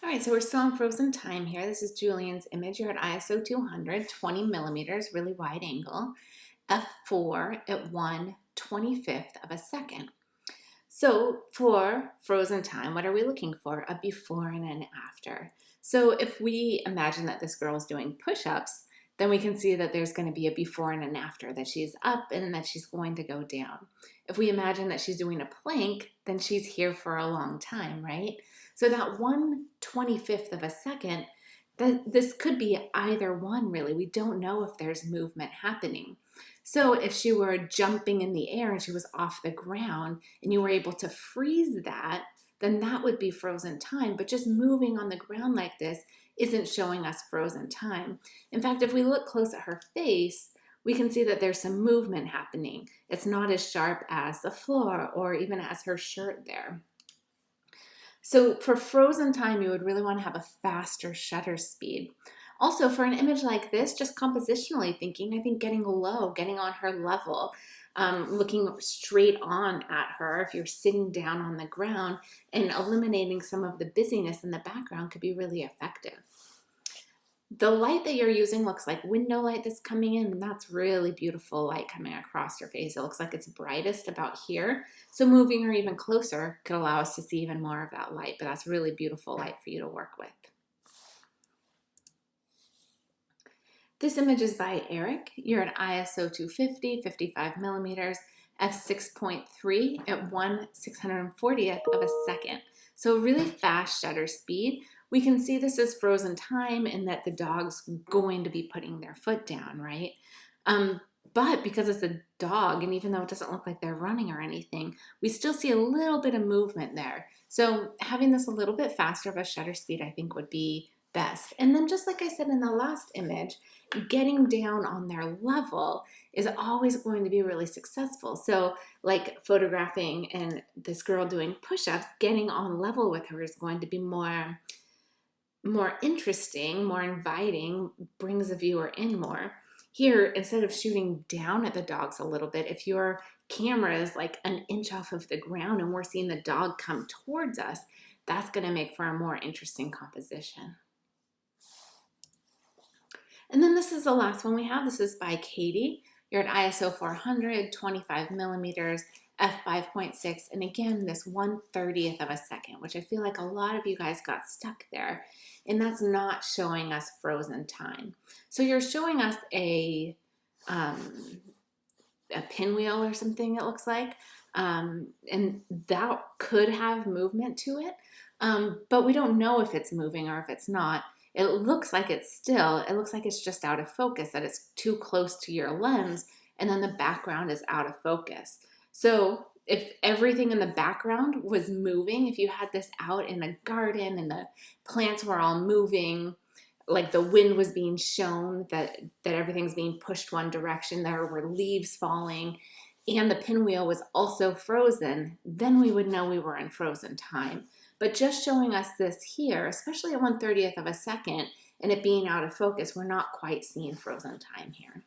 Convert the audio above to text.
All right, so we're still in frozen time here. This is Julian's image. You're at ISO 200, 20 millimeters, really wide angle, f4 at 1/25th of a second. So for frozen time, what are we looking for? A before and an after. So if we imagine that this girl is doing push-ups, then we can see that there's going to be a before and an after, that she's up and that she's going to go down. If we imagine that she's doing a plank, then she's here for a long time, right? So that 1/25th of a second, this could be either one really. We don't know if there's movement happening. So if she were jumping in the air and she was off the ground and you were able to freeze that, then that would be frozen time. But just moving on the ground like this isn't showing us frozen time. In fact, if we look close at her face, we can see that there's some movement happening. It's not as sharp as the floor or even as her shirt there. So for frozen time, you would really want to have a faster shutter speed. Also, for an image like this, just compositionally thinking, I think getting low, getting on her level, looking straight on at her if you're sitting down on the ground, and eliminating some of the busyness in the background could be really effective. The light that you're using looks like window light that's coming in, and that's really beautiful light coming across your face. It looks like it's brightest about here. So moving her even closer could allow us to see even more of that light, but that's really beautiful light for you to work with. This image is by Eric. You're at ISO 250, 55 millimeters, f6.3 at 1/640th of a second. So really fast shutter speed. We can see this is frozen time and that the dog's going to be putting their foot down, right? But because it's a dog, and even though it doesn't look like they're running or anything, we still see a little bit of movement there. So having this a little bit faster of a shutter speed, I think, would be best. And then just like I said in the last image, getting down on their level is always going to be really successful. So like photographing and this girl doing push-ups, getting on level with her is going to be more interesting, more inviting, brings the viewer in more. Here, instead of shooting down at the dogs a little bit, if your camera is like an inch off of the ground and we're seeing the dog come towards us, that's going to make for a more interesting composition. And then this is the last one we have. This is by Katie. You're at ISO 400, 25 millimeters, f5.6, and again, this 1/30th of a second, which I feel like a lot of you guys got stuck there, and that's not showing us frozen time. So you're showing us a pinwheel or something, it looks like, and that could have movement to it, but we don't know if it's moving or if it's not. It looks like it's still, it looks like it's just out of focus, that it's too close to your lens, and then the background is out of focus. So if everything in the background was moving, if you had this out in a garden and the plants were all moving, like the wind was being shown, that everything's being pushed one direction, there were leaves falling, and the pinwheel was also frozen, then we would know we were in frozen time. But just showing us this here, especially at 1/30th of a second, and it being out of focus, we're not quite seeing frozen time here.